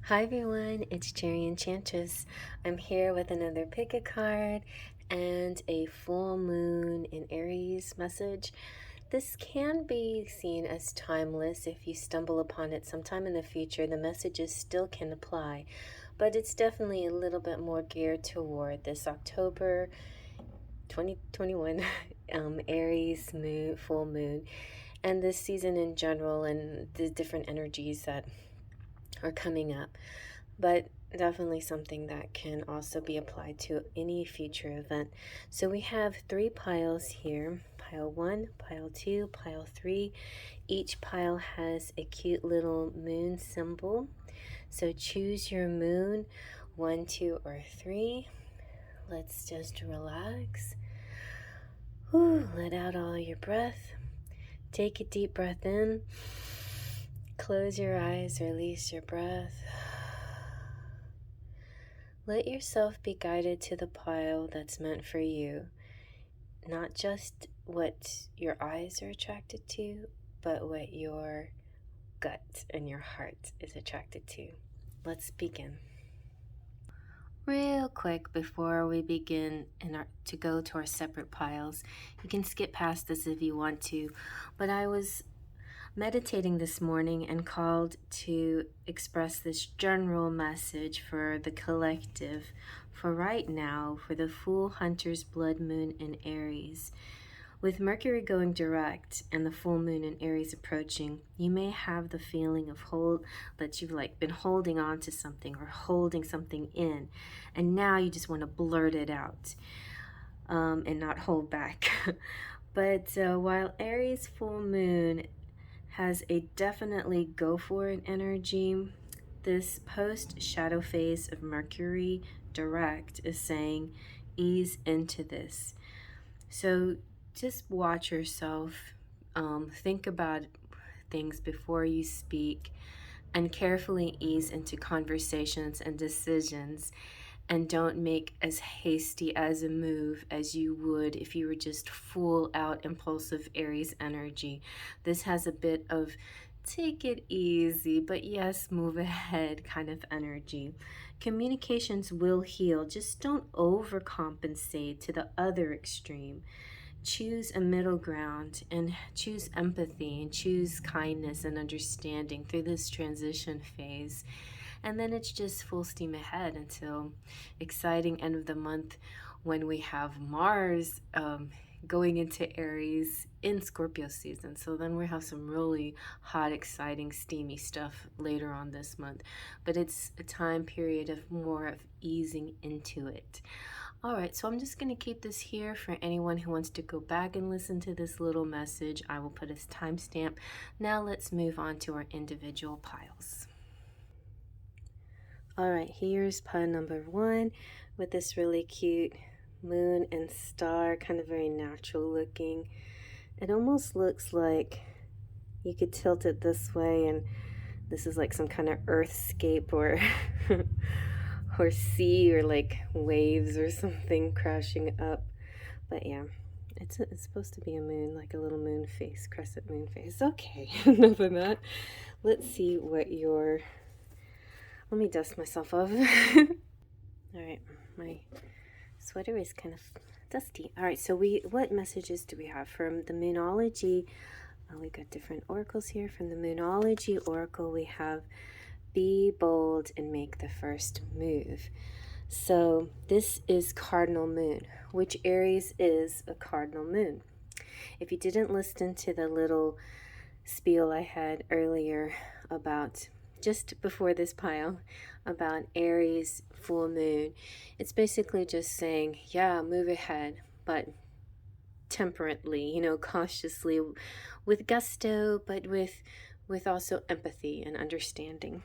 Hi everyone, it's Cherry Enchantress. I'm here with another pick a card and a full moon in Aries message. This can be seen as timeless if you stumble upon it sometime in the future. The messages still can apply, but it's definitely a little bit more geared toward this October 2021 Aries moon, full moon, and this season in general and the different energies that are coming up, but definitely something that can also be applied to any future event. So we have three piles here: pile 1, pile 2, pile 3. Each pile has a cute little moon symbol. So choose your moon, 1, 2, or 3. Let's just relax. Let out all your breath. Take a deep breath in. Close your eyes, release your breath. Let yourself be guided to the pile that's meant for you. Not just what your eyes are attracted to, but what your gut and your heart is attracted to. Let's begin. Real quick before we begin to go to our separate piles, you can skip past this if you want to, but I was meditating this morning and called to express this general message for the collective for right now, for the full hunter's blood moon in Aries. With Mercury going direct and the full moon in Aries approaching, you may have the feeling of that you've been holding on to something or holding something in, and now you just want to blurt it out and not hold back. But while Aries full moon has a definitely go for it energy, this post shadow phase of Mercury direct is saying ease into this. So just watch yourself, think about things before you speak, and carefully ease into conversations and decisions, and don't make as hasty as a move as you would if you were just full out impulsive Aries energy. This has a bit of take it easy, but yes, move ahead kind of energy. Communications will heal, just don't overcompensate to the other extreme. Choose a middle ground and choose empathy and choose kindness and understanding through this transition phase. And then it's just full steam ahead until exciting end of the month when we have Mars going into Aries in Scorpio season. So then we have some really hot, exciting, steamy stuff later on this month. But it's a time period of more of easing into it. All right, so I'm just going to keep this here for anyone who wants to go back and listen to this little message. I will put a timestamp. Now let's move on to our individual piles. All right, here's pile number 1 with this really cute moon and star, kind of very natural looking. It almost looks like you could tilt it this way and this is like some kind of earthscape or or sea or like waves or something crashing up. But yeah, it's supposed to be a moon, like a little moon face, crescent moon face. Okay, enough of that. Let's see what your... Let me dust myself off. All right, my sweater is kind of dusty. All right, so what messages do we have from the Moonology? We got different oracles here. From the Moonology Oracle, we have be bold and make the first move. So this is cardinal moon, which Aries is a cardinal moon. If you didn't listen to the little spiel I had earlier about just before this pile about Aries full moon, it's basically just saying, yeah, move ahead, but temperately, cautiously, with gusto, but with also empathy and understanding.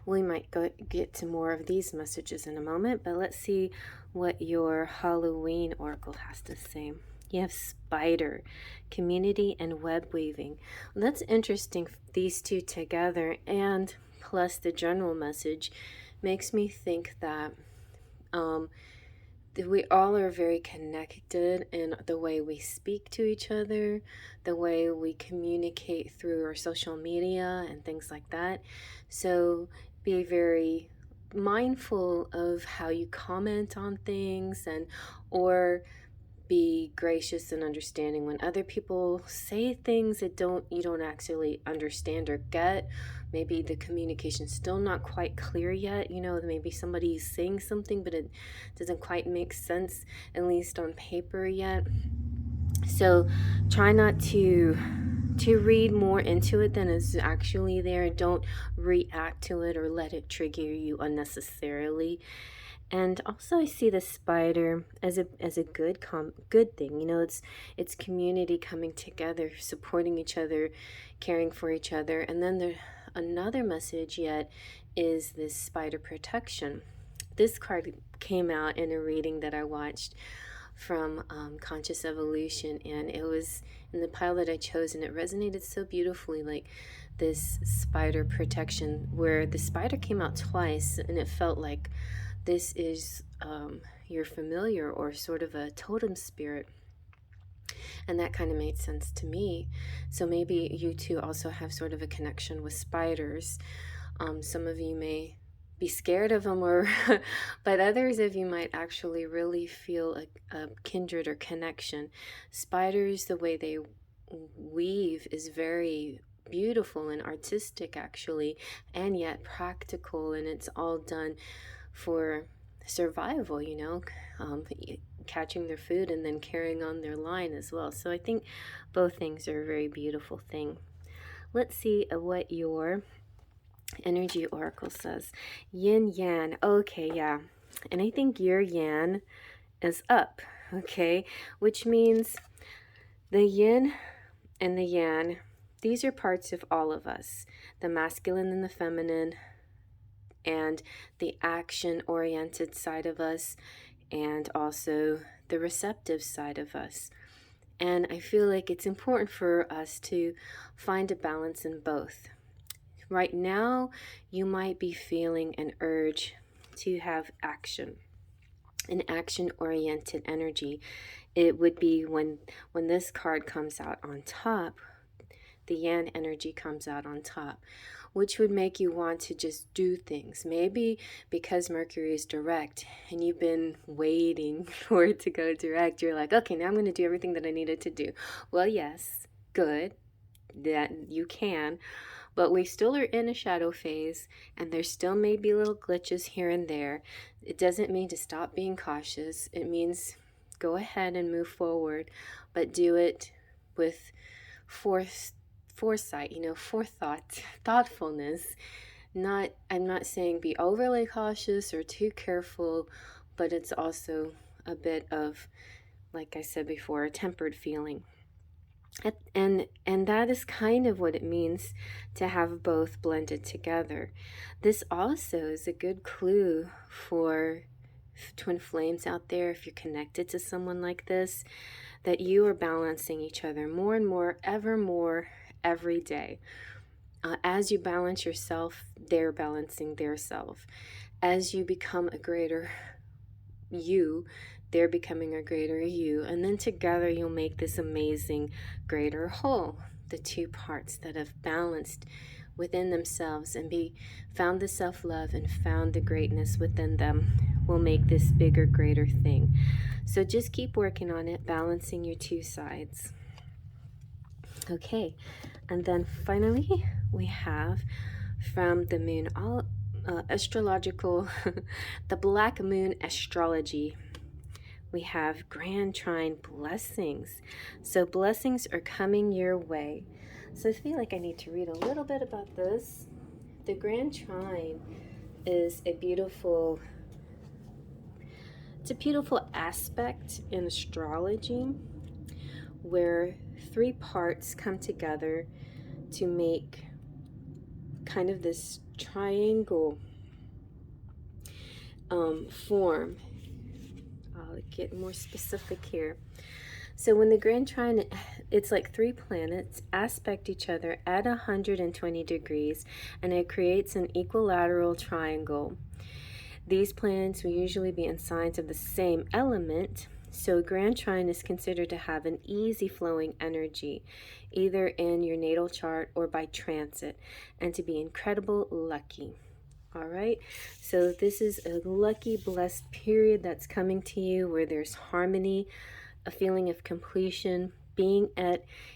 We might get to more of these messages in a moment, but let's see what your Halloween oracle has to say. You have spider, community, and web weaving. Well, that's interesting, these two together, and plus the general message makes me think that we all are very connected in the way we speak to each other, the way we communicate through our social media and things like that. So be very mindful of how you comment on things, and or be gracious and understanding when other people say things that you don't actually understand or get. Maybe the communication's still not quite clear yet. Maybe somebody's saying something but it doesn't quite make sense, at least on paper yet. So try not to read more into it than is actually there. Don't react to it or let it trigger you unnecessarily. And also, I see the spider as a good thing. It's community coming together, supporting each other, caring for each other. And then another message yet is this spider protection. This card came out in a reading that I watched from Conscious Evolution, and it was in the pile that I chose, and it resonated so beautifully, like this spider protection, where the spider came out twice, and it felt like this is your familiar or sort of a totem spirit. And that kind of made sense to me. So maybe you two also have sort of a connection with spiders. Some of you may be scared of them, but others of you might actually really feel a kindred or connection. Spiders, the way they weave is very beautiful and artistic, actually, and yet practical, and it's all done for survival, catching their food and then carrying on their line as well. So I think both things are a very beautiful thing. Let's see what your energy oracle says. Yin yang. Okay, yeah. And I think your yang is up, okay? Which means the yin and the yang, these are parts of all of us. The masculine and the feminine, and the action-oriented side of us, and also the receptive side of us. And I feel like it's important for us to find a balance in both. Right now, you might be feeling an urge to have action, an action-oriented energy. It would be when this card comes out on top, the yang energy comes out on top, which would make you want to just do things. Maybe because Mercury is direct and you've been waiting for it to go direct, you're like, okay, now I'm going to do everything that I needed to do. Well, yes, good, that you can, but we still are in a shadow phase, and there still may be little glitches here and there. It doesn't mean to stop being cautious. It means go ahead and move forward, but do it with foresight, forethought, thoughtfulness. I'm not saying be overly cautious or too careful, but it's also a bit of, like I said before, a tempered feeling. And that is kind of what it means to have both blended together. This also is a good clue for twin flames out there, if you're connected to someone like this, that you are balancing each other more and more, ever more, every day. As you balance yourself, they're balancing their self. As you become a greater you, they're becoming a greater you. And then together you'll make this amazing greater whole. The two parts that have balanced within themselves and found the self-love and found the greatness within them will make this bigger, greater thing. So just keep working on it, balancing your two sides. Okay, and then finally we have from the moon, astrological, the black moon astrology, we have grand trine blessings. So blessings are coming your way. So I feel like I need to read a little bit about this. The grand trine is a beautiful aspect in astrology where three parts come together to make kind of this triangle form. I'll get more specific here. So when the grand trine, it's like three planets aspect each other at 120 degrees, and it creates an equilateral triangle. These planets will usually be in signs of the same element, so Grand Trine is considered to have an easy flowing energy, either in your natal chart or by transit, and to be incredible lucky. All right, so this is a lucky, blessed period that's coming to you where there's harmony, a feeling of completion, being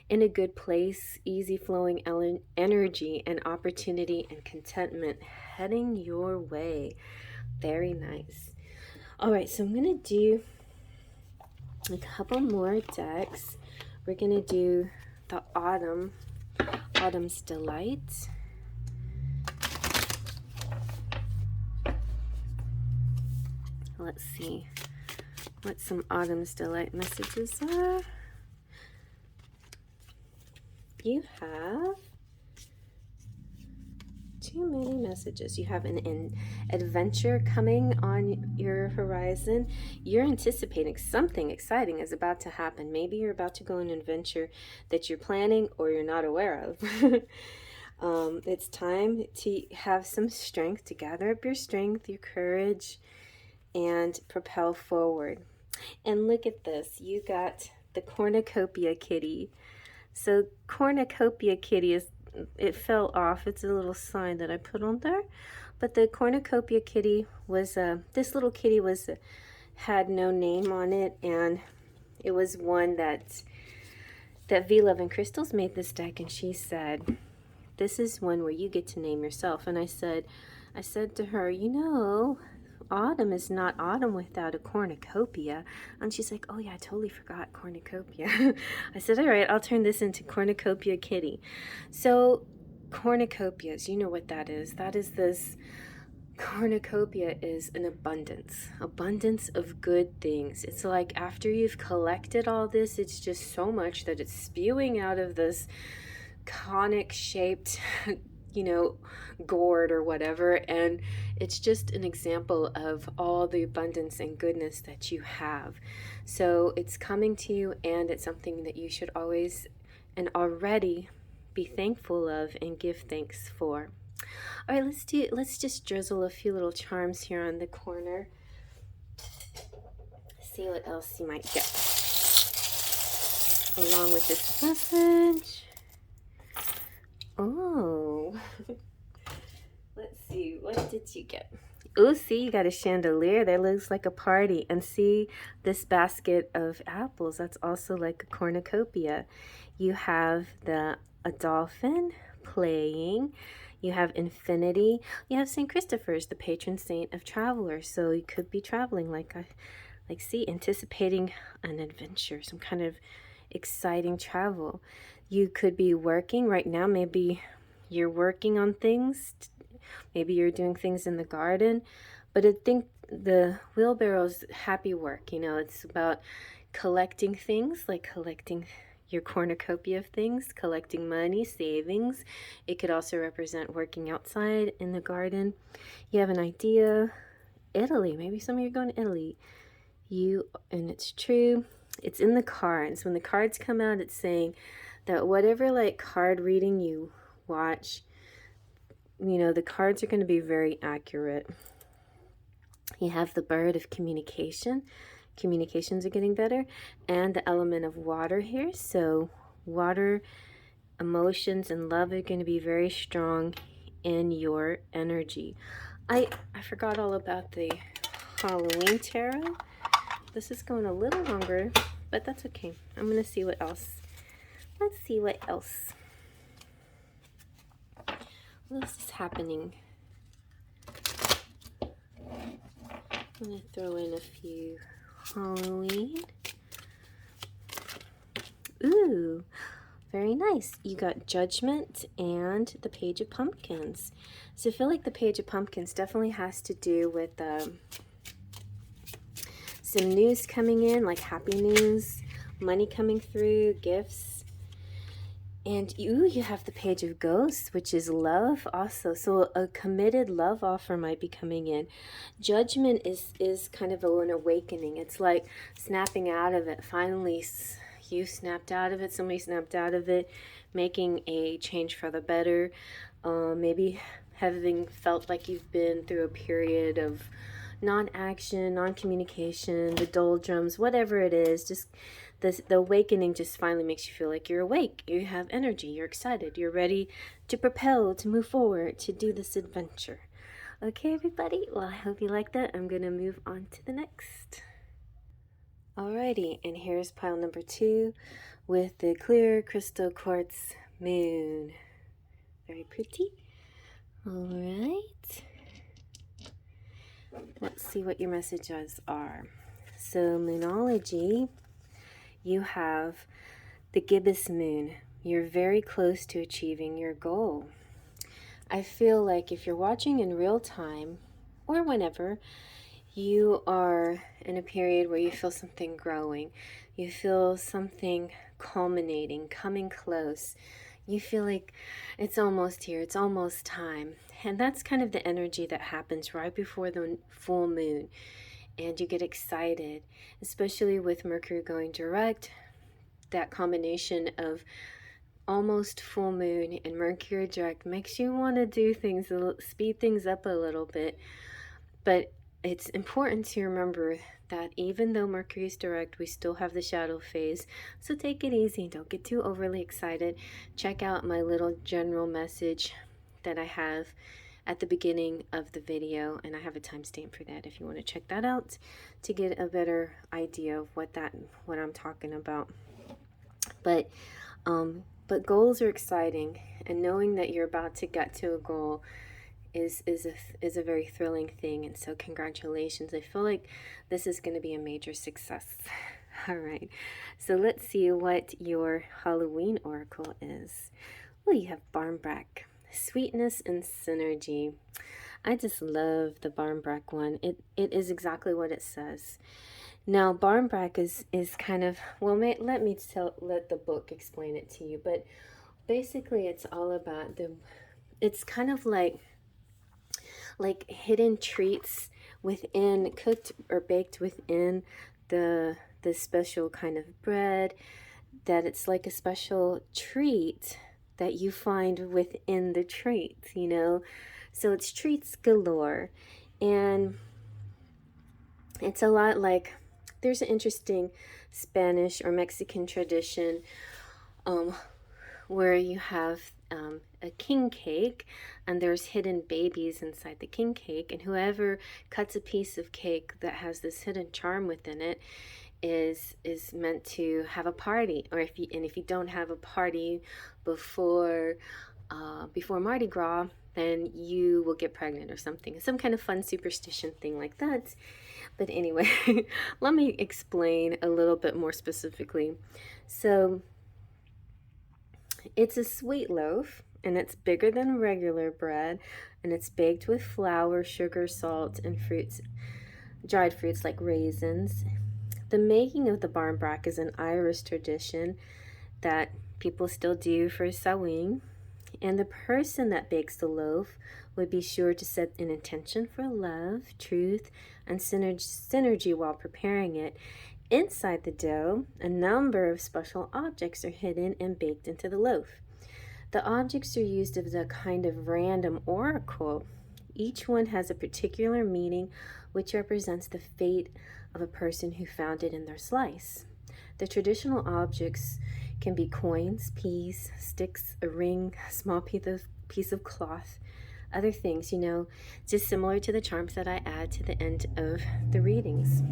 in a good place, easy flowing energy and opportunity and contentment heading your way. Very nice. All right, so I'm going to do a couple more decks. We're going to do the Autumn's Delight. Let's see what some Autumn's Delight messages are. You have too many messages. You have an adventure coming on your horizon. You're anticipating something exciting is about to happen. Maybe you're about to go on an adventure that you're planning or you're not aware of. It's time to have some strength, to gather up your strength, your courage, and propel forward. And look at this. You got the cornucopia kitty. So cornucopia kitty is, it fell off. It's a little sign that I put on there. But the cornucopia kitty was, this little kitty was, had no name on it. And it was one that V Love and Crystals made this deck. And she said, this is one where you get to name yourself. And I said to her, you know, autumn is not autumn without a cornucopia. And she's like, oh yeah, I totally forgot cornucopia. I said, all right, I'll turn this into cornucopia kitty. So cornucopias, you know what that is. That is this, cornucopia is an abundance of good things. It's like after you've collected all this, it's just so much that it's spewing out of this conic shaped you know, gourd or whatever, and it's just an example of all the abundance and goodness that you have. So it's coming to you, and it's something that you should always and already be thankful of and give thanks for. All right, let's just drizzle a few little charms here on the corner. See what else you might get along with this message. Oh, let's see, what did you get? Oh, see, you got a chandelier that looks like a party. And see this basket of apples, that's also like a cornucopia. You have a dolphin playing. You have infinity. You have St. Christopher's, the patron saint of travelers. So you could be traveling see, anticipating an adventure, some kind of exciting travel. You could be working right now. Maybe you're working on things. Maybe you're doing things in the garden. But I think the wheelbarrow's happy work. You know, it's about collecting things, like collecting your cornucopia of things, collecting money, savings. It could also represent working outside in the garden. You have an idea. Italy. Maybe some of you are going to Italy. And it's true. It's in the cards. When the cards come out, it's saying that whatever like card reading you watch, you know, the cards are going to be very accurate. You have the bird of communication. Communications are getting better. And the element of water here. So water, emotions, and love are going to be very strong in your energy. I forgot all about the Halloween tarot. This is going a little longer, but that's okay. I'm going to see what else. Let's see what else. What else is happening? I'm going to throw in a few Halloween. Ooh, very nice. You got Judgment and the Page of Pumpkins. So I feel like the Page of Pumpkins definitely has to do with some news coming in, like happy news, money coming through, gifts. And you have the Page of Ghosts, which is love also. So a committed love offer might be coming in. Judgment is kind of an awakening. It's like snapping out of it. Finally, you snapped out of it. Somebody snapped out of it, making a change for the better. Maybe having felt like you've been through a period of non-action, non-communication, the doldrums, whatever it is, just the awakening just finally makes you feel like you're awake, you have energy, you're excited, you're ready to propel, to move forward, to do this adventure. Okay, everybody? Well, I hope you like that. I'm going to move on to the next. Alrighty, and here's pile number 2 with the clear crystal quartz moon. Very pretty. Alright. Let's see what your messages are. So, Moonology, you have the gibbous moon. You're very close to achieving your goal. I feel like if you're watching in real time, or whenever, you are in a period where you feel something growing. You feel something culminating, coming close. You feel like it's almost here, it's almost time. And that's kind of the energy that happens right before the full moon. And you get excited, especially with Mercury going direct. That combination of almost full moon and Mercury direct makes you want to do things, speed things up a little bit. But it's important to remember that even though Mercury is direct, we still have the shadow phase. So take it easy. Don't get too overly excited. Check out my little general message that I have at the beginning of the video. And I have a timestamp for that if you want to check that out to get a better idea of what I'm talking about. But goals are exciting. And knowing that you're about to get to a goal is a very thrilling thing, and so congratulations. I feel like this is going to be a major success. All right, so let's see what your Halloween oracle is. Oh, you have Barmbrack, sweetness and synergy. I just love the Barmbrack one. It is exactly what it says. Now, Barmbrack is kind of, well, let the book explain it to you, but basically it's all about it's kind of like hidden treats within, cooked or baked within the special kind of bread, that it's like a special treat that you find within the treats, you know. So it's treats galore. And it's a lot like, there's an interesting Spanish or Mexican tradition where you have a king cake, and there's hidden babies inside the king cake, and whoever cuts a piece of cake that has this hidden charm within it is meant to have a party. Or if you don't have a party before Mardi Gras, then you will get pregnant or something, some kind of fun superstition thing like that. But anyway, let me explain a little bit more specifically. So it's a sweet loaf, and it's bigger than regular bread, and it's baked with flour, sugar, salt, and fruits, dried fruits like raisins. The making of the Barmbrack is an Irish tradition that people still do for Samhain, and the person that bakes the loaf would be sure to set an intention for love, truth, and synergy while preparing it. Inside the dough, a number of special objects are hidden and baked into the loaf. The objects are used as a kind of random oracle. Each one has a particular meaning which represents the fate of a person who found it in their slice. The traditional objects can be coins, peas, sticks, a ring, a small piece of cloth, other things, you know, just similar to the charms that I add to the end of the readings.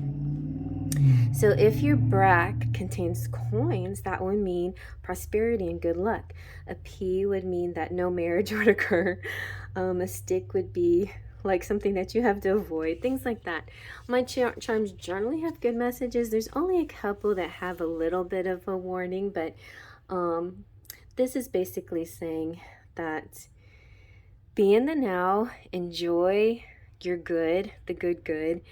So if your brack contains coins, that would mean prosperity and good luck. A pea would mean that no marriage would occur. A stick would be like something that you have to avoid, things like that. My charms generally have good messages. There's only a couple that have a little bit of a warning, but this is basically saying that be in the now, enjoy your good, the good,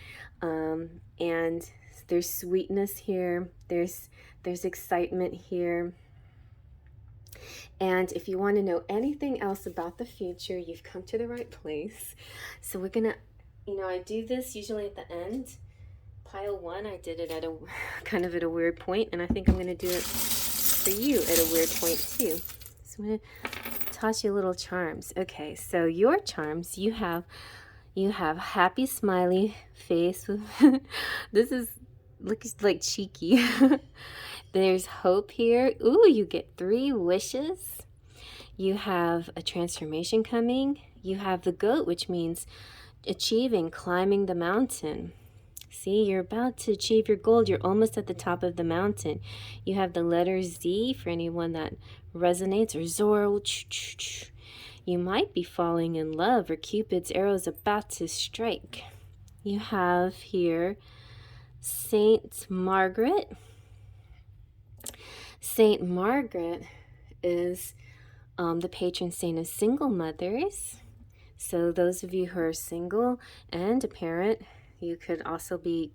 and there's sweetness here, there's excitement here. And if you want to know anything else about the future, you've come to the right place. So we're gonna, I do this usually at the end. Pile 1, I did it at a kind of at a weird point, and I think I'm gonna do it for you at a weird point too. So I'm gonna toss you little charms. Okay, so your charms, you have You have happy smiley face. This looks like cheeky. There's hope here. Ooh, you get 3 wishes. You have a transformation coming. You have the goat, which means achieving, climbing the mountain. See, you're about to achieve your goal. You're almost at the top of the mountain. You have the letter Z for anyone that resonates, or Zorro. You might be falling in love, or Cupid's arrow is about to strike. You have here Saint Margaret. Saint Margaret is the patron saint of single mothers. So those of you who are single and a parent, you could also be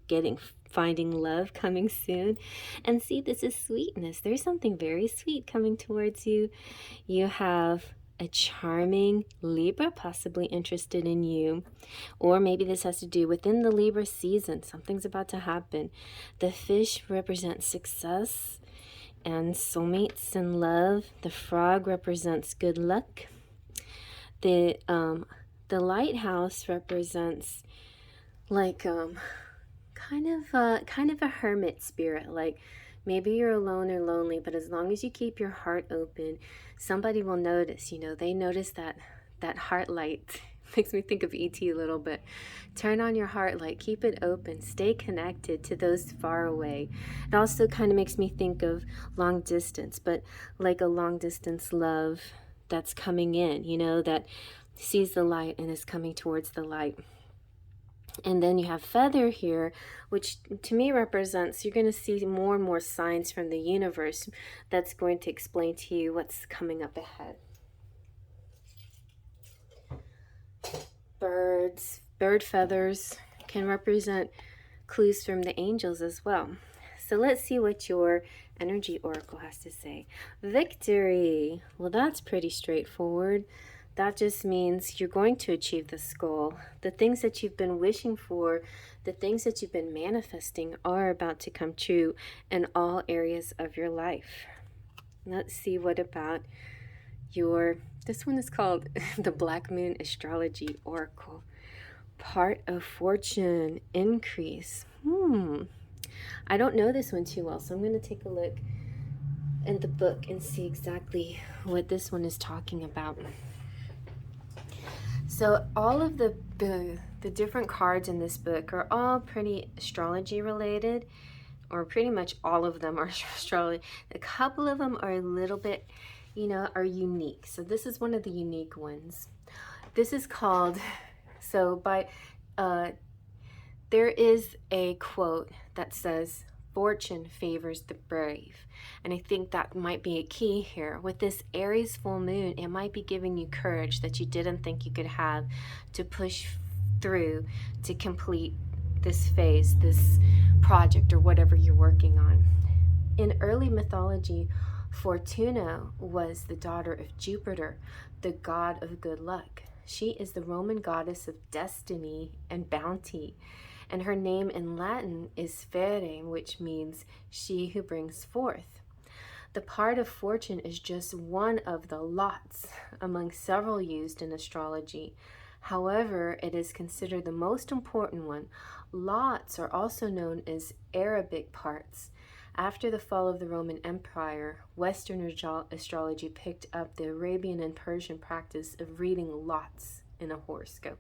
finding love coming soon. And see, this is sweetness. There's something very sweet coming towards you. You have a charming Libra possibly interested in you, or maybe this has to do within the Libra season. Something's about to happen. The fish represents success and soulmates and love. The frog represents good luck. The lighthouse represents like kind of a hermit spirit. Like maybe you're alone or lonely, but as long as you keep your heart open, somebody will notice. You know, they notice that heart light. Makes me think of E.T. a little bit. Turn on your heart light, keep it open, stay connected to those far away. It also kind of makes me think of long distance, but like a long distance love that's coming in, you know, that sees the light and is coming towards the light. And then you have feather here, which to me represents you're going to see more and more signs from the universe that's going to explain to you what's coming up ahead. Bird feathers can represent clues from the angels as well. So let's see what your energy oracle has to say. Victory. Well, that's pretty straightforward. That just means you're going to achieve this goal. The things that you've been wishing for, the things that you've been manifesting are about to come true in all areas of your life. Let's see what about this one is called the Black Moon Astrology Oracle. Part of fortune, increase. I don't know this one too well, so I'm going to take a look in the book and see exactly what this one is talking about. So all of the different cards in this book are all pretty astrology related, or pretty much all of them are astrology. A couple of them are a little bit, you know, are unique. So this is one of the unique ones. This is called, there is a quote that says, fortune favors the brave. And I think that might be a key here. With this Aries full moon, it might be giving you courage that you didn't think you could have to push through to complete this phase, this project, or whatever you're working on. In early mythology, Fortuna was the daughter of Jupiter, the god of good luck. She is the Roman goddess of destiny and bounty. And her name in Latin is Fere, which means she who brings forth. The part of fortune is just one of the lots among several used in astrology. However, it is considered the most important one. Lots are also known as Arabic parts. After the fall of the Roman Empire, Western astrology picked up the Arabian and Persian practice of reading lots in a horoscope.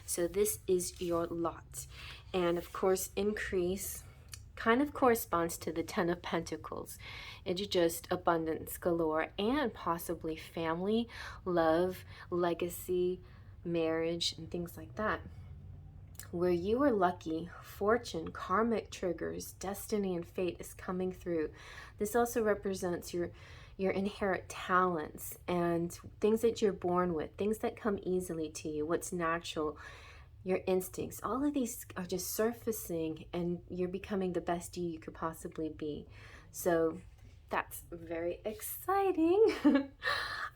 So this is your lot. And of course, increase kind of corresponds to the 10 of Pentacles. It's just abundance galore, and possibly family, love, legacy, marriage, and things like that. Where you are lucky, fortune, karmic triggers, destiny, and fate is coming through. This also represents your inherent talents and things that you're born with, things that come easily to you, what's natural, your instincts. All of these are just surfacing, and you're becoming the best you could possibly be. So that's very exciting.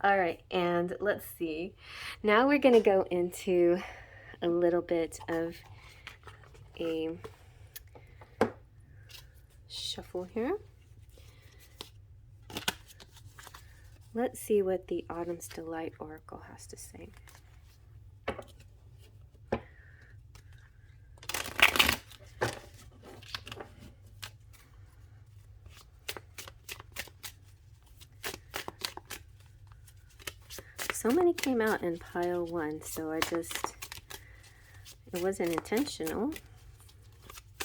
All right, and let's see. Now we're going to go into a little bit of a shuffle here. Let's see what the Autumn's Delight Oracle has to say. so many came out in pile 1, so it wasn't intentional.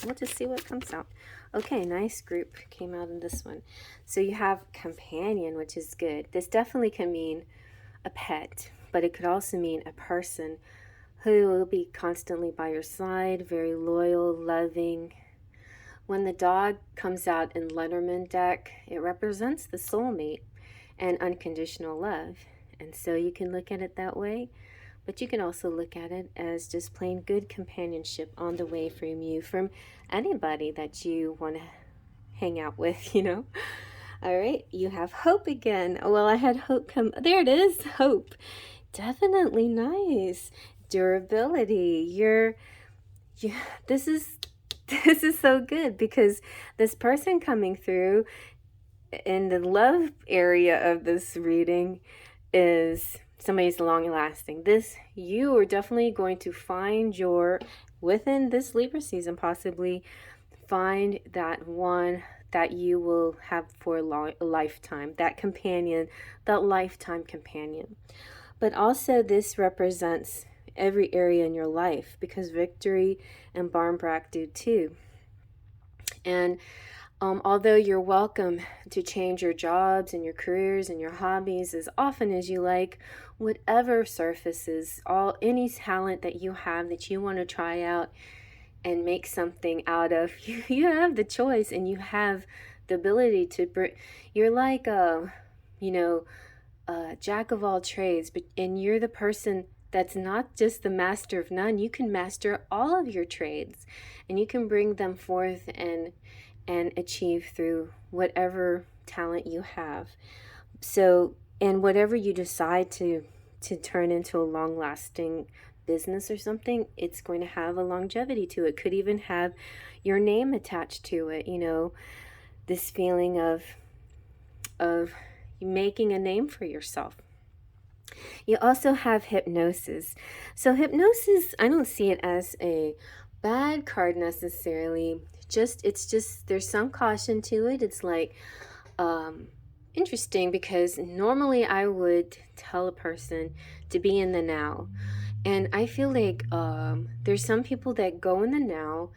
We'll just see what comes out. Okay, nice group came out in this one. So you have companion, which is good. This definitely can mean a pet, but it could also mean a person who will be constantly by your side, very loyal, loving. When the dog comes out in Letterman deck, it represents the soulmate and unconditional love. And so you can look at it that way, but you can also look at it as just plain good companionship on the way from you, from anybody that you want to hang out with, you know. All right, you have hope again. Well, I had hope come. There it is, hope. Definitely nice. Durability. This is so good, because this person coming through in the love area of this reading is somebody's long lasting. You are definitely going to find within this Libra season, possibly find that one that you will have for a lifetime, that companion, that lifetime companion. But also this represents every area in your life, because Victory and Barnbrack do too. And although you're welcome to change your jobs and your careers and your hobbies as often as you like, whatever surfaces, any talent that you have that you want to try out and make something out of, you have the choice, and you have the ability to you're like jack of all trades, and you're the person that's not just the master of none. You can master all of your trades, and you can bring them forth and achieve through whatever talent you have. So, and whatever you decide to turn into a long-lasting business or something, it's going to have a longevity to it. Could even have your name attached to it, this feeling of making a name for yourself. You also have hypnosis. So hypnosis, I don't see it as a bad card necessarily. It's just there's some caution to it. It's like interesting, because normally I would tell a person to be in the now, and I feel like there's some people that go in the now,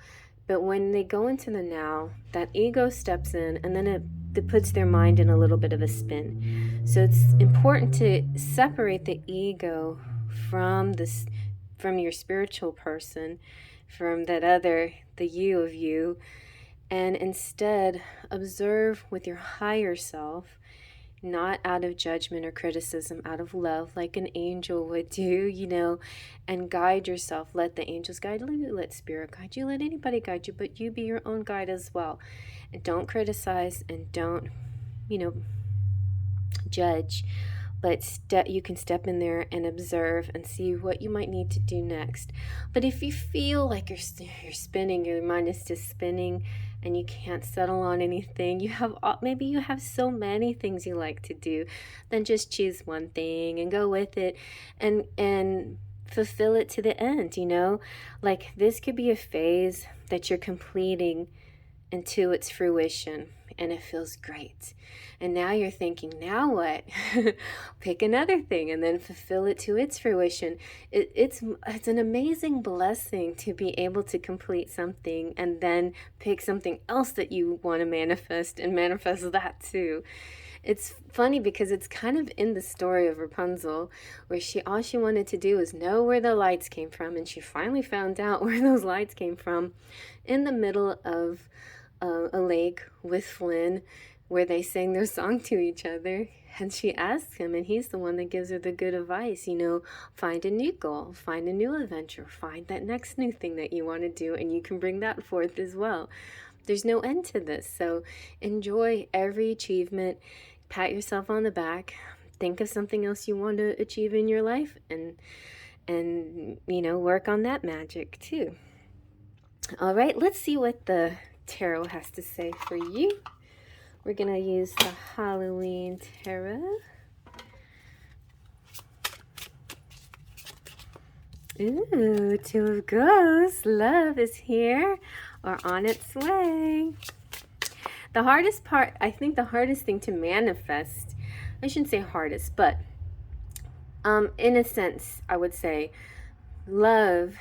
but when they go into the now, that ego steps in, and then it puts their mind in a little bit of a spin. So it's important to separate the ego from your spiritual person, from that other, the you of you, and instead observe with your higher self, not out of judgment or criticism, out of love, like an angel would do, and guide yourself. Let the angels guide you, let spirit guide you, let anybody guide you, but you be your own guide as well. And don't criticize, and don't, judge, but you can step in there and observe and see what you might need to do next. But if you feel like you're spinning, your mind is just spinning, and you can't settle on anything, maybe you have so many things you like to do, then just choose one thing and go with it, and fulfill it to the end. Like this could be a phase that you're completing into its fruition, and it feels great. And now you're thinking, now what? Pick another thing and then fulfill it to its fruition. It's an amazing blessing to be able to complete something and then pick something else that you want to manifest, and manifest that too. It's funny because it's kind of in the story of Rapunzel, where all she wanted to do was know where the lights came from, and she finally found out where those lights came from in the middle of a lake with Flynn, where they sang their song to each other. And she asks him, and he's the one that gives her the good advice, find a new goal, find a new adventure, find that next new thing that you want to do, and you can bring that forth as well. There's no end to this, so enjoy every achievement, pat yourself on the back, think of something else you want to achieve in your life, and work on that magic too. All right, let's see what the tarot has to say for you. We're going to use the Halloween tarot. Ooh, Two of Ghosts. Love is here or on its way. The hardest part, I think the hardest thing to manifest, I shouldn't say hardest, but In a sense, I would say love,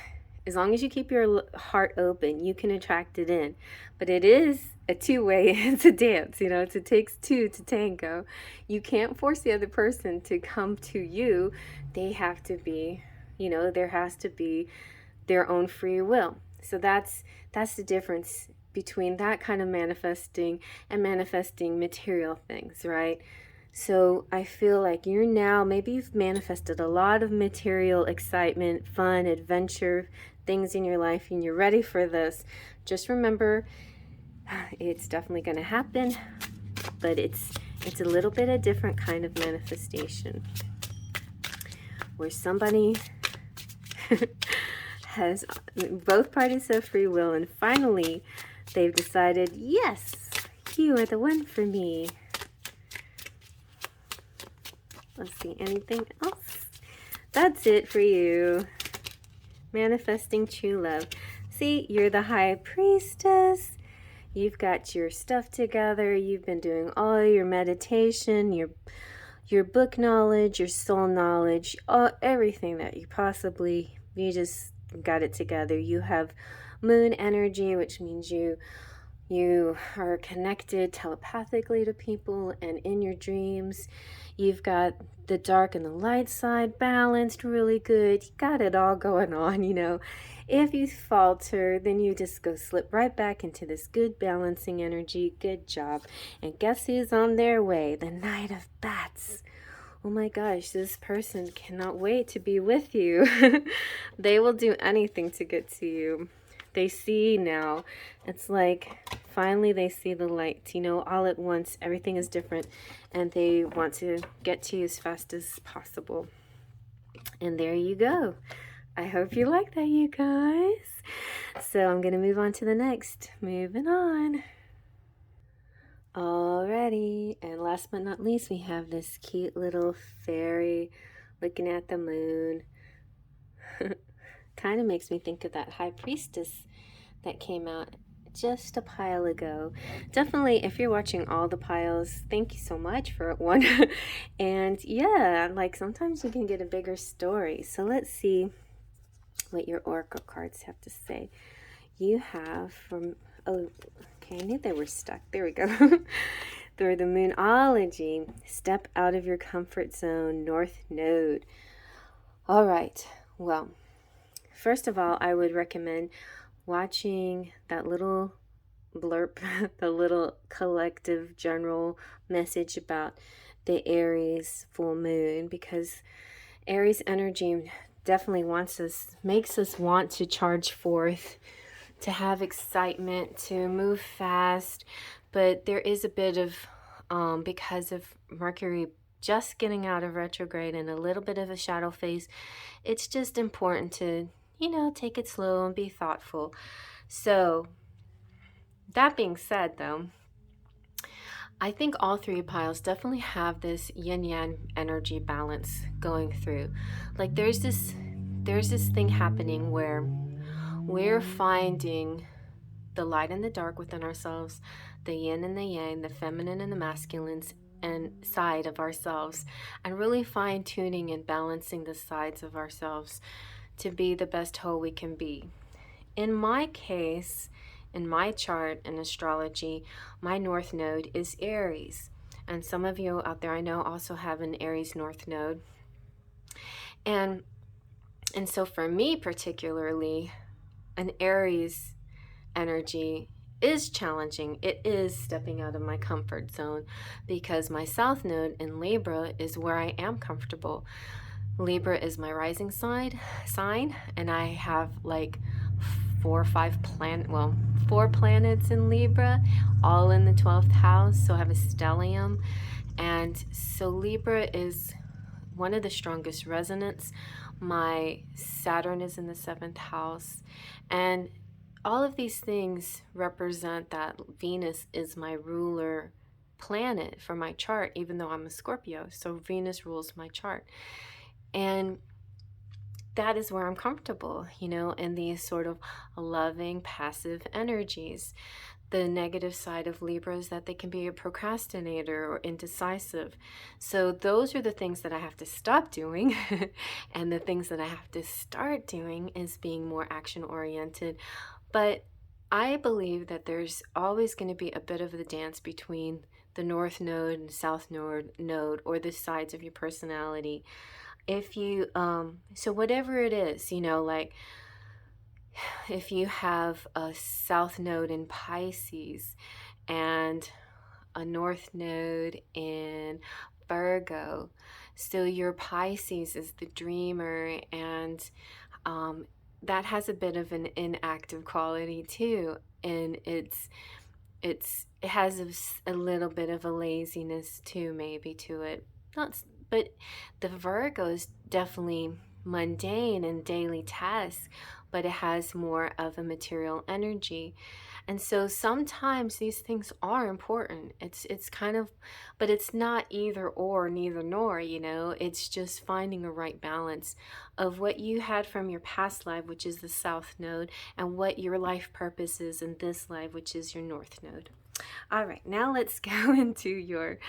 as long as you keep your heart open, you can attract it in. But it is a two-way, it's a dance, it takes two to tango. You can't force the other person to come to you. They have to be, there has to be their own free will. So that's the difference between that kind of manifesting and manifesting material things, right? So I feel like maybe you've manifested a lot of material excitement, fun, adventure, things in your life, and you're ready for this. Just remember, it's definitely going to happen, but it's a little bit a different kind of manifestation where somebody has, both parties have free will, and finally they've decided, yes, you are the one for me. Let's see, anything else? That's it for you. Manifesting true love. See, you're the high priestess. You've got your stuff together. You've been doing all your meditation, your book knowledge, your soul knowledge, everything that you just got it together. You have moon energy, which means you are connected telepathically to people and in your dreams. You've got the dark and the light side balanced really good. You got it all going on, If you falter, then you just slip right back into this good balancing energy. Good job. And guess who's on their way? The Knight of Bats. Oh my gosh, this person cannot wait to be with you. They will do anything to get to you. They see now. It's like finally they see the light, all at once. Everything is different, and they want to get to you as fast as possible. And there you go. I hope you like that, you guys. So I'm going to move on to the next. Moving on. Alrighty, and last but not least, we have this cute little fairy looking at the moon. Kind of makes me think of that high priestess that came out just a pile ago. Definitely, if you're watching all the piles, thank you so much for one. And yeah, like sometimes you can get a bigger story. So let's see what your oracle cards have to say. You have from, oh, okay, I knew they were stuck. There we go. Through the Moonology, step out of your comfort zone, North Node. All right, well, first of all, I would recommend watching that little blurb, the little collective general message about the Aries full moon, because Aries energy definitely makes us want to charge forth, to have excitement, to move fast. But there is a bit of, because of Mercury just getting out of retrograde and a little bit of a shadow phase, it's just important to, take it slow and be thoughtful. So that being said, though, I think all three piles definitely have this yin-yang energy balance going through. Like there's this thing happening where we're finding the light and the dark within ourselves, the yin and the yang, the feminine and the masculine and side of ourselves, and really fine-tuning and balancing the sides of ourselves to be the best whole we can be. In my case, in my chart in astrology, my North Node is Aries. And some of you out there I know also have an Aries North Node. And so for me particularly, an Aries energy is challenging. It is stepping out of my comfort zone because my South Node in Libra is where I am comfortable. Libra is my rising sign, and I have like 4 planets in Libra, all in the 12th house. So I have a stellium, and so Libra is one of the strongest resonants. My Saturn is in the 7th house, and all of these things represent that Venus is my ruler planet for my chart, even though I'm a Scorpio. So Venus rules my chart. And that is where I'm comfortable, in these sort of loving, passive energies. the negative side of Libra is that they can be a procrastinator or indecisive. So those are the things that I have to stop doing. And the things that I have to start doing is being more action oriented. But I believe that there's always going to be a bit of the dance between the North Node and South Node, or the sides of your personality. If you, so whatever it is, like if you have a South Node in Pisces and a North Node in Virgo, still your Pisces is the dreamer, and that has a bit of an inactive quality too, and it has a little bit of a laziness too, maybe, to it. Not, but the Virgo is definitely mundane and daily tasks, but it has more of a material energy. And so sometimes these things are important. It's kind of, but it's not either or, neither nor, It's just finding a right balance of what you had from your past life, which is the South Node, and what your life purpose is in this life, which is your North Node. All right, now let's go into your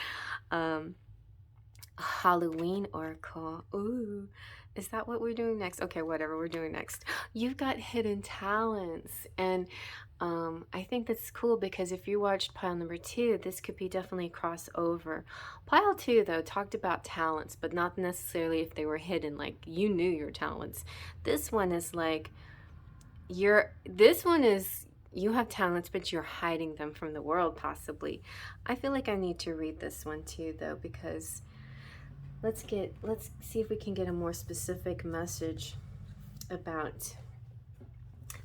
Halloween Oracle. Ooh, is that what we're doing next? Okay, whatever we're doing next. You've got hidden talents, and I think that's cool because if you watched pile number 2, this could be definitely crossover. Pile 2, though, talked about talents, but not necessarily if they were hidden, like you knew your talents. This one is like you have talents, but you're hiding them from the world, possibly. I feel like I need to read this one too, though, because let's see if we can get a more specific message about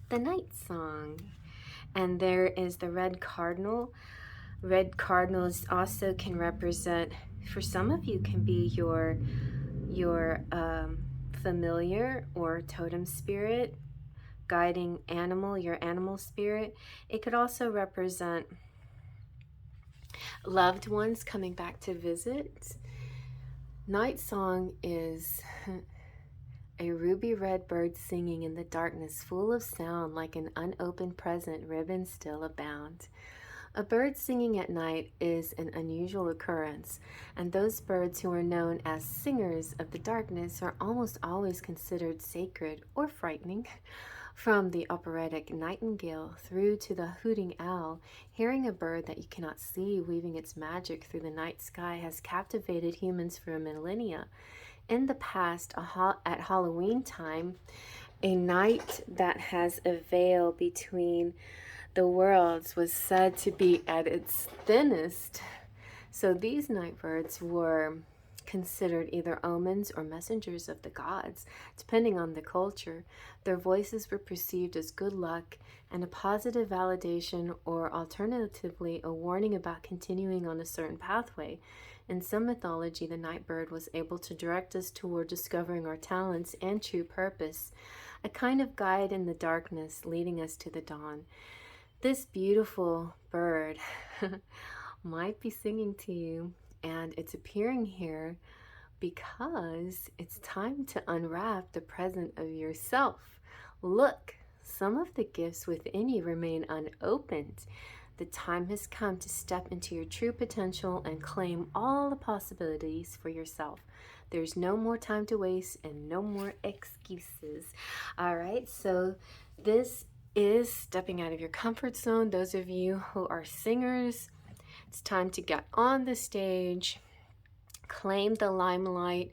the night song. And there is the red cardinal. Red cardinals also can represent, for some of you, can be your familiar or totem spirit, guiding animal, your animal spirit. It could also represent loved ones coming back to visit. Night song is a ruby red bird singing in the darkness, full of sound like an unopened present, ribbons still abound. A bird singing at night is an unusual occurrence, and those birds who are known as singers of the darkness are almost always considered sacred or frightening. From the operatic nightingale through to the hooting owl, hearing a bird that you cannot see weaving its magic through the night sky has captivated humans for millennia. In the past, at Halloween time, a night that has a veil between the worlds was said to be at its thinnest. So these night birds were considered either omens or messengers of the gods, depending on the culture. Their voices were perceived as good luck and a positive validation, or alternatively a warning about continuing on a certain pathway. In some mythology, the night bird was able to direct us toward discovering our talents and true purpose, a kind of guide in the darkness leading us to the dawn. This beautiful bird might be singing to you, and it's appearing here because it's time to unwrap the present of yourself. Look, some of the gifts within you remain unopened. The time has come to step into your true potential and claim all the possibilities for yourself. There's no more time to waste and no more excuses. All right, so this is stepping out of your comfort zone. Those of you who are singers, it's time to get on the stage, claim the limelight,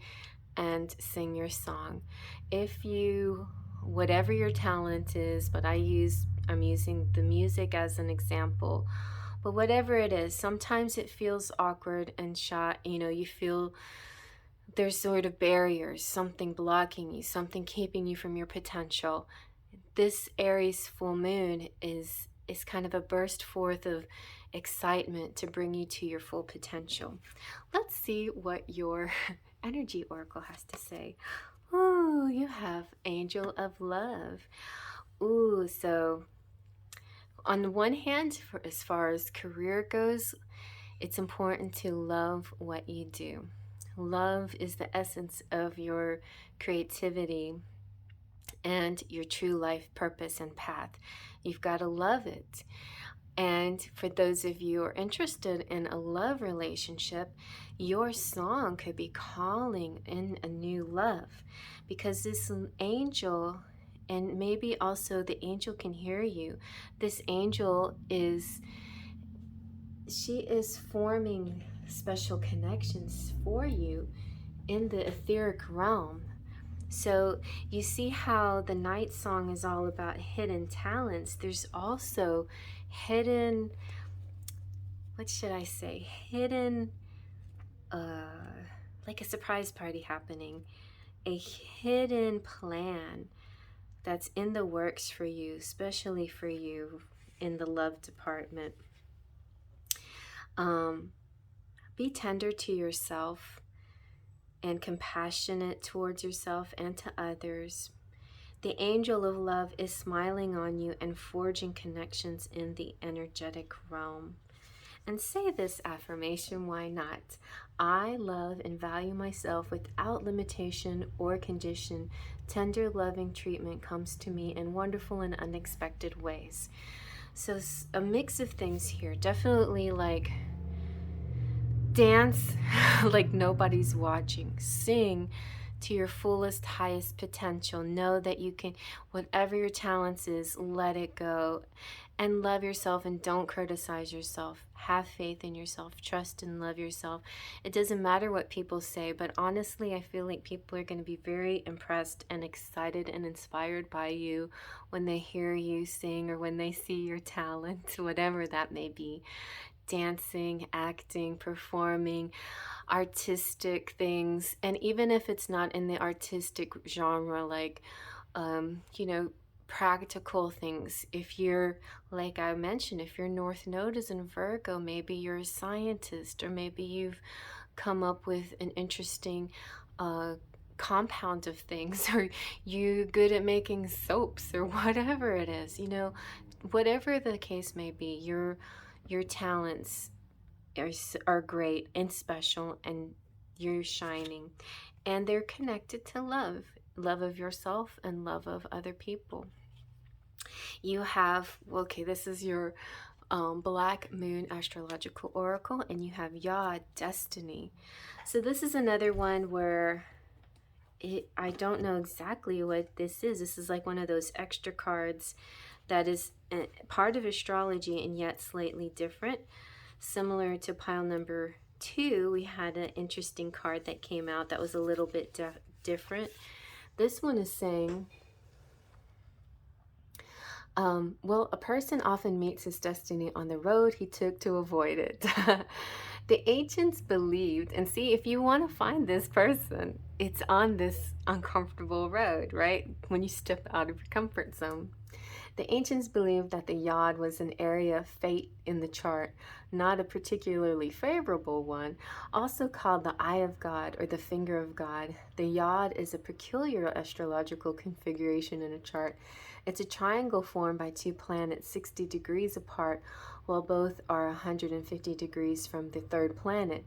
and sing your song. If you, whatever your talent is, but I'm using the music as an example, but whatever it is, sometimes it feels awkward and shy. You feel there's sort of barriers, something blocking you, something keeping you from your potential. This Aries full moon is kind of a burst forth of excitement to bring you to your full potential. Let's see what your energy oracle has to say. Ooh, you have Angel of Love. Ooh, so on the one hand, as far as career goes, it's important to love what you do. Love is the essence of your creativity and your true life purpose and path. You've got to love it. And for those of you who are interested in a love relationship, your song could be calling in a new love, because this angel, and maybe also the angel can hear you. This angel she is forming special connections for you in the etheric realm. So you see how the night song is all about hidden talents. There's also hidden, what should I say, hidden, like a surprise party happening, a hidden plan that's in the works for you, especially for you in the love department. Be tender to yourself and compassionate towards yourself and to others. The angel of love is smiling on you and forging connections in the energetic realm. And say this affirmation, why not? I love and value myself without limitation or condition. Tender, loving treatment comes to me in wonderful and unexpected ways. So a mix of things here. Definitely like dance like nobody's watching. Sing to your fullest, highest potential. Know that you can, whatever your talents is, let it go. And love yourself and don't criticize yourself. Have faith in yourself. Trust and love yourself. It doesn't matter what people say, but honestly, I feel like people are going to be very impressed and excited and inspired by you when they hear you sing or when they see your talent, whatever that may be. Dancing, acting, performing, artistic things. And even if it's not in the artistic genre, like, practical things. If you're, like I mentioned, if your North Node is in Virgo, maybe you're a scientist, or maybe you've come up with an interesting compound of things, or you're good at making soaps, or whatever it is, whatever the case may be, your talents are great and special, and you're shining, and they're connected to love of yourself and love of other people. You have, okay, this is your Black Moon Astrological Oracle, and you have Yod, Destiny. So this is another one where I don't know exactly what this is. This is like one of those extra cards that is part of astrology and yet slightly different. Similar to pile number 2, we had an interesting card that came out that was a little bit different. This one is saying, well, a person often meets his destiny on the road he took to avoid it. The ancients believed, and see, if you want to find this person, it's on this uncomfortable road, right? When you step out of your comfort zone. The ancients believed that the yod was an area of fate in the chart, not a particularly favorable one, also called the eye of God or the finger of God. The yod is a peculiar astrological configuration in a chart. It's a triangle formed by two planets 60 degrees apart, while both are 150 degrees from the third planet.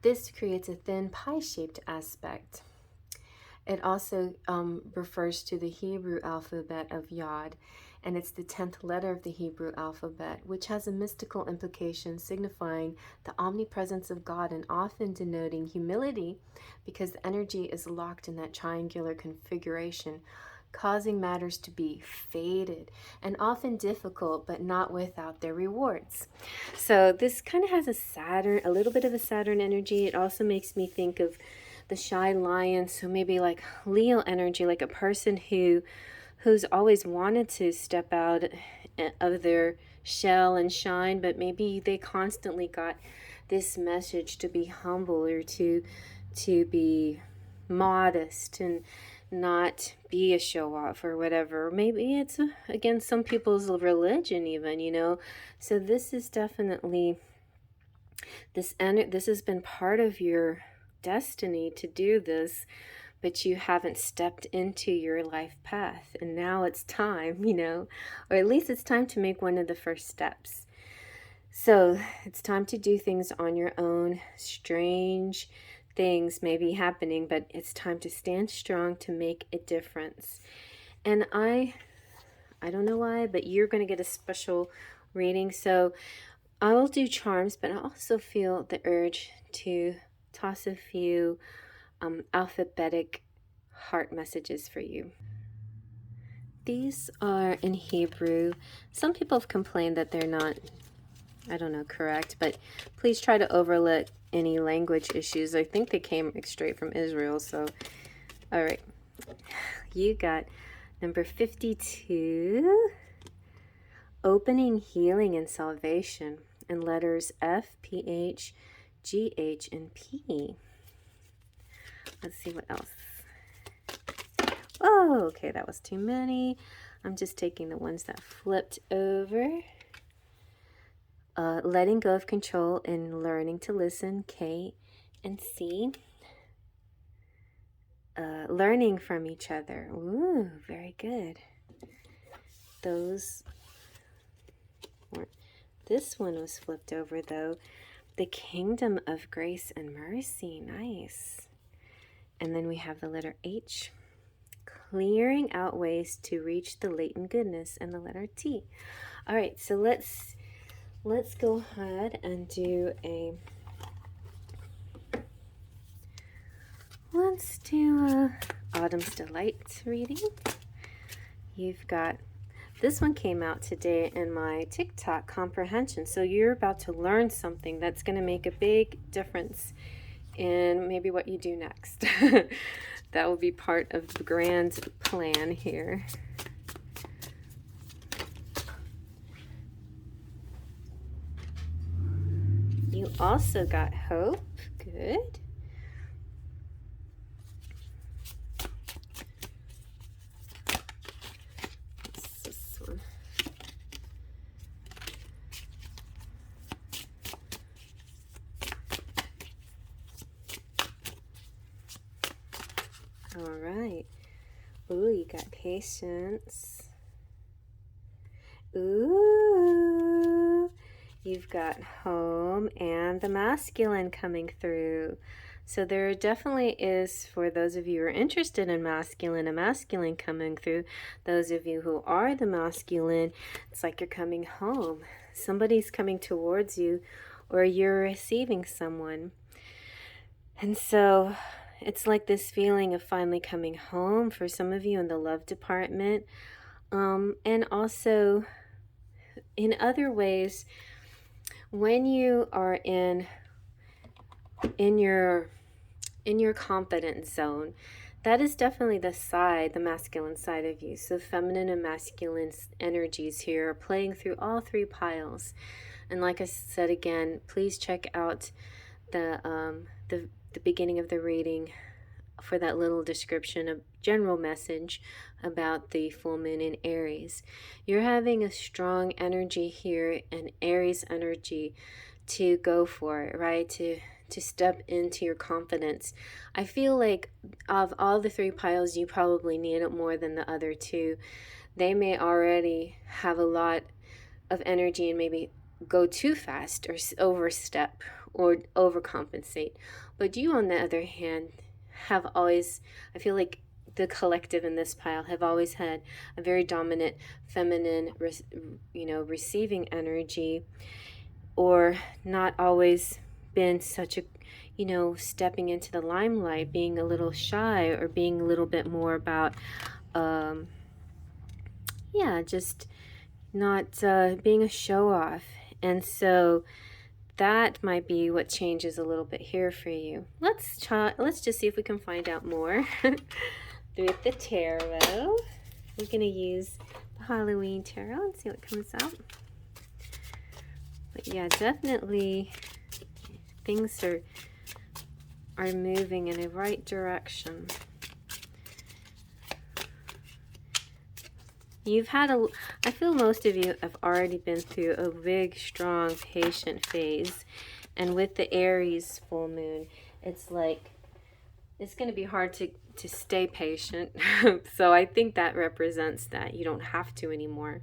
This creates a thin pie-shaped aspect. It also refers to the Hebrew alphabet of Yod, and it's the 10th letter of the Hebrew alphabet, which has a mystical implication signifying the omnipresence of God and often denoting humility, because the energy is locked in that triangular configuration, causing matters to be fated and often difficult, but not without their rewards. So this kind of has a little bit of a Saturn energy. It also makes me think of the shy lion, so maybe like Leo energy, like a person who's always wanted to step out of their shell and shine, but maybe they constantly got this message to be humble, or to be modest and not be a show off or whatever. Maybe it's against some people's religion even, So this is definitely, this has been part of your destiny to do this, but you haven't stepped into your life path, and now it's time, or at least it's time to make one of the first steps. So it's time to do things on your own. Strange things may be happening, but it's time to stand strong to make a difference. And I don't know why, but you're going to get a special reading. So I will do charms, but I also feel the urge to toss a few alphabetic heart messages for you. These are in Hebrew. Some people have complained that they're not, I don't know, correct, but please try to overlook any language issues. I think they came straight from Israel, so all right. You got number 52, opening, healing, and salvation, and letters F, P, H, G, H, and P. Let's see what else. Oh, okay, that was too many. I'm just taking the ones that flipped over. Letting go of control and learning to listen, K and C. Learning from each other. Ooh, very good. Those weren't. This one was flipped over though. The kingdom of grace and mercy. Nice. And then we have the letter H. Clearing out ways to reach the latent goodness, and the letter T. All right, so let's go ahead and do a Autumn's Delight reading. You've got, this one came out today in my TikTok comprehension. So you're about to learn something that's going to make a big difference in maybe what you do next. That will be part of the grand plan here. You also got hope. Good. What's this one? All right. Ooh, you got patience. Ooh, you've got home and the masculine coming through. So there definitely is, for those of you who are interested in masculine, a masculine coming through. Those of you who are the masculine, it's like you're coming home. Somebody's coming towards you, or you're receiving someone. And so it's like this feeling of finally coming home for some of you in the love department. And also in other ways, when you are in your confidence zone, that is definitely the masculine side of you. So feminine and masculine energies here are playing through all three piles. And like I said again, please check out the beginning of the reading for that little description, a general message about the full moon in Aries. You're having a strong energy here, an Aries energy to go for it, right? To step into your confidence. I feel like of all the three piles, you probably need it more than the other two. They may already have a lot of energy and maybe go too fast or overstep or overcompensate. But you, on the other hand, have always, I feel like the collective in this pile have always had a very dominant feminine, receiving energy, or not always been such a, stepping into the limelight, being a little shy, or being a little bit more about, just not being a show off. And so that might be what changes a little bit here for you. Let's just see if we can find out more with the tarot. We're going to use the Halloween tarot and see what comes out. But yeah, definitely things are moving in a right direction. I feel most of you have already been through a big, strong, patient phase. And with the Aries full moon, it's like, it's going to be hard to stay patient. So I think that represents that you don't have to anymore.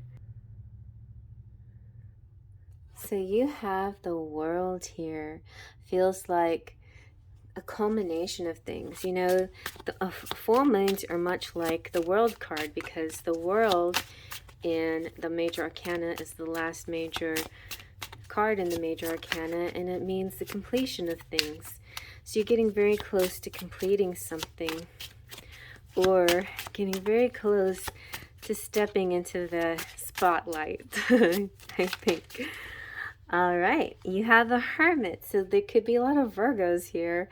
So you have the World here. Feels like a culmination of things. The full moons are much like the World card, because the World and the major arcana is the last major card in the major arcana, and it means the completion of things. So you're getting very close to completing something, or getting very close to stepping into the spotlight, I think. All right, you have the Hermit, so there could be a lot of Virgos here,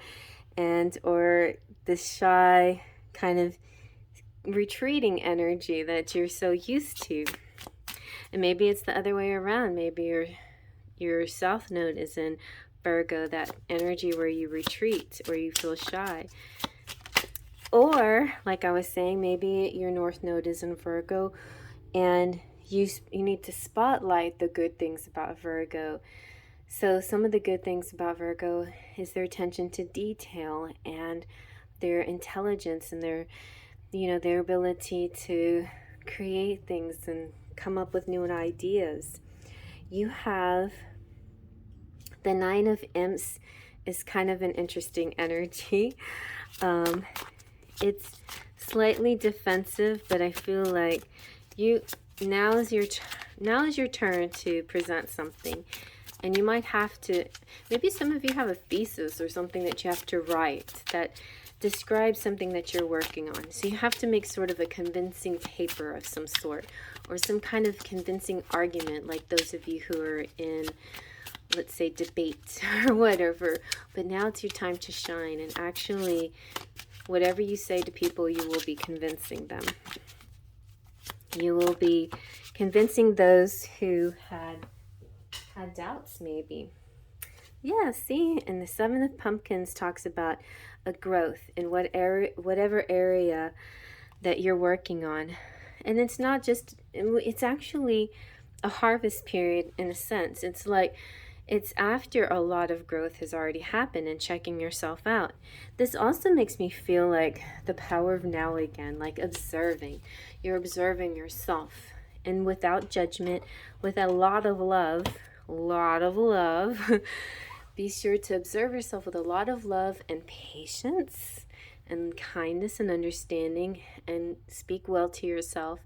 and or the shy kind of retreating energy that you're so used to. And maybe it's the other way around. Maybe your South Node is in Virgo, that energy where you retreat or you feel shy. Or, like I was saying, maybe your North Node is in Virgo, and you need to spotlight the good things about Virgo. So some of the good things about Virgo is their attention to detail and their intelligence and their ability to create things and come up with new ideas. You have the Nine of Imps is kind of an interesting energy. It's slightly defensive, but I feel like now is your turn to present something. And you might have to, maybe some of you have a thesis or something that you have to write that describes something that you're working on. So you have to make sort of a convincing paper of some sort, or some kind of convincing argument, like those of you who are in, let's say, debate or whatever. But now it's your time to shine, and actually, whatever you say to people, you will be convincing them. You will be convincing those who had doubts, maybe. Yeah, see, and the Seven of Pumpkins talks about a growth in whatever area that you're working on. And it's not just, it's actually a harvest period in a sense. It's like, it's after a lot of growth has already happened and checking yourself out. This also makes me feel like the power of now again, like observing. You're observing yourself, and without judgment, with a lot of love, be sure to observe yourself with a lot of love and patience and kindness and understanding, and speak well to yourself,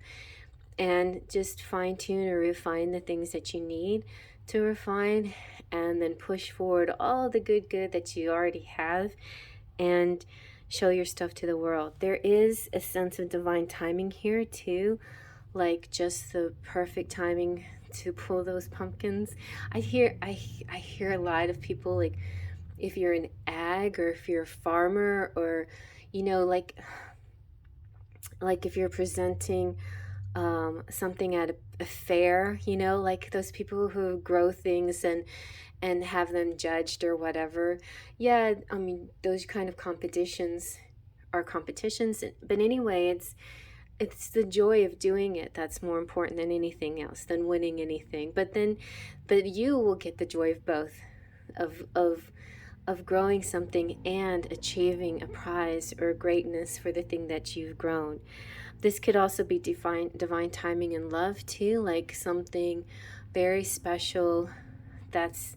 and just fine-tune or refine the things that you need to refine, and then push forward all the good that you already have, and show your stuff to the world. There is a sense of divine timing here too, like just the perfect timing to pull those pumpkins. I hear a lot of people, like if you're an ag, or if you're a farmer, or like if you're presenting something at a fair, like those people who grow things and have them judged or whatever. Yeah, I mean, those kind of competitions are competitions, but anyway, it's the joy of doing it that's more important than anything else, than winning anything. But you will get the joy of both, of growing something and achieving a prize or greatness for the thing that you've grown. This could also be divine timing in love too, like something very special that's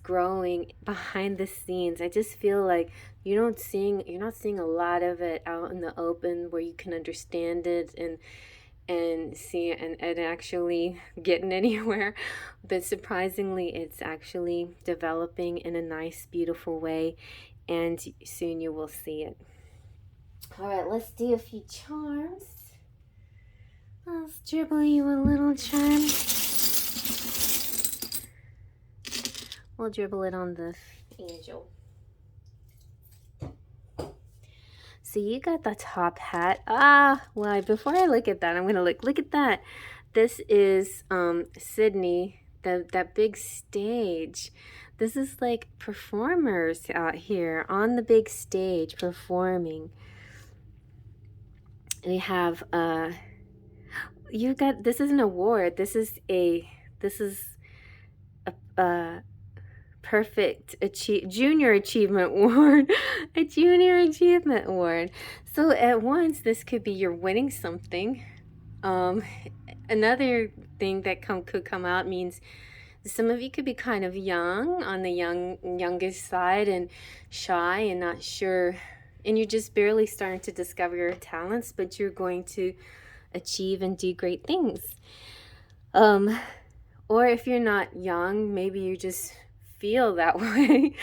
growing behind the scenes. I just feel like you're not seeing a lot of it out in the open where you can understand it and see it and actually getting anywhere. But surprisingly, it's actually developing in a nice, beautiful way, and soon you will see it. All right, let's do a few charms. Let's dribble you a little charm. We'll dribble it on the angel. So you got the top hat. Well, before I look at that, I'm going to look at that. This is Sydney, that big stage. This is like performers out here on the big stage performing. We have this is an award. This is a perfect junior achievement award. A junior achievement award. So at once, this could be you're winning something. Another thing that could come out means some of you could be kind of young, on the youngest side, and shy and not sure, and you're just barely starting to discover your talents, but you're going to achieve and do great things. Or if you're not young, maybe you just feel that way.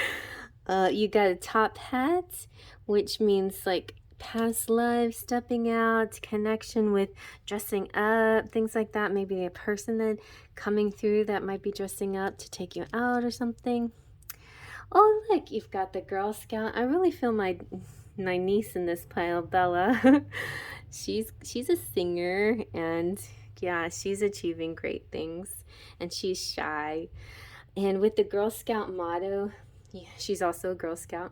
You got a top hat, which means like past life, stepping out, connection with dressing up, things like that. Maybe a person that coming through that might be dressing up to take you out or something. Oh, look, you've got the Girl Scout. I really feel my niece in this pile, Bella. she's a singer, and yeah, she's achieving great things, and she's shy. And with the Girl Scout motto, yeah, she's also a Girl Scout.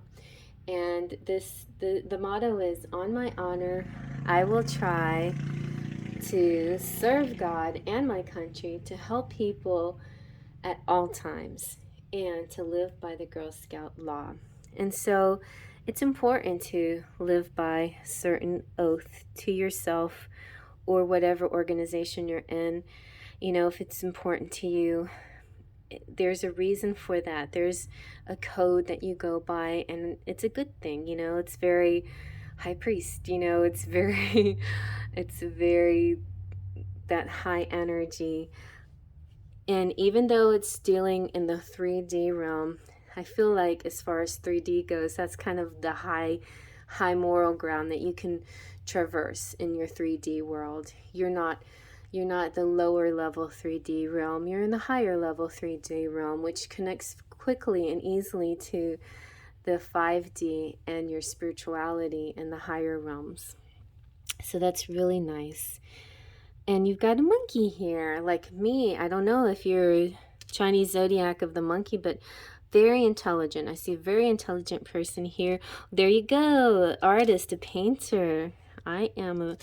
And the motto is, on my honor, I will try to serve God and my country, to help people at all times, and to live by the Girl Scout law. And so it's important to live by certain oath to yourself or whatever organization you're in. You know, if it's important to you, there's a reason for that. There's a code that you go by, and it's a good thing. You know, it's very high priest, you know, it's very it's very that high energy. And even though it's dealing in the 3D realm, I feel like as far as 3D goes, that's kind of the high moral ground that you can traverse in your 3D world. You're not the lower level 3D realm. You're in the higher level 3D realm, which connects quickly and easily to the 5D and your spirituality in the higher realms. So that's really nice. And you've got a monkey here, like me. I don't know if you're a Chinese zodiac of the monkey, but very intelligent. I see a very intelligent person here. There you go. Artist, a painter. I am a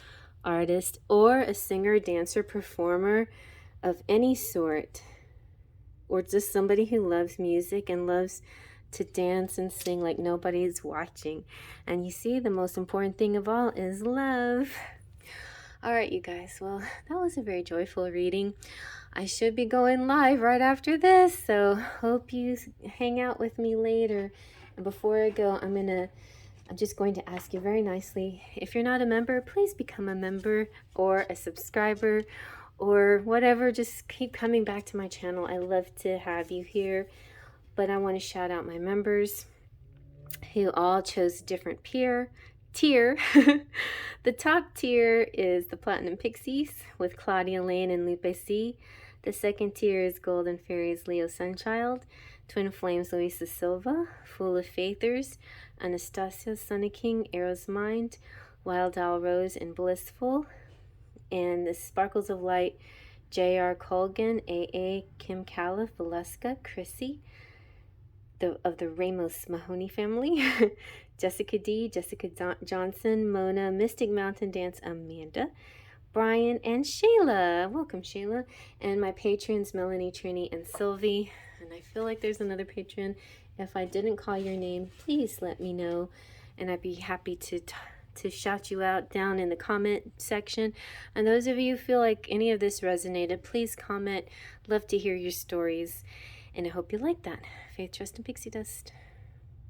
artist, or a singer, dancer, performer of any sort, or just somebody who loves music and loves to dance and sing like nobody's watching. And you see, the most important thing of all is love. All right, you guys, well, that was a very joyful reading. I should be going live right after this, so hope you hang out with me later. And before I go, I'm just going to ask you very nicely, if you're not a member, please become a member or a subscriber or whatever. Just keep coming back to my channel. I love to have you here. But I want to shout out my members who all chose a different tier. The top tier is the Platinum Pixies with Claudia Lane and Lupe C. The second tier is Golden Fairies Leo Sunchild, Twin Flames Luisa Silva, Fool of Faithers, Anastasia Sunnyking, Arrow's Mind, Wild Owl Rose and Blissful, and the Sparkles of Light, J.R. Colgan, A.A. Kim Califf, Valeska, Chrissy, of the Ramos Mahoney family, Jessica D, Jessica Johnson, Mona, Mystic Mountain Dance, Amanda, Brian, and Shayla. Welcome, Shayla. And my patrons, Melanie, Trini, and Sylvie. And I feel like there's another patron. If I didn't call your name, please let me know, and I'd be happy to shout you out down in the comment section. And those of you who feel like any of this resonated, please comment. Love to hear your stories. And I hope you like that. Faith, Trust, and Pixie Dust.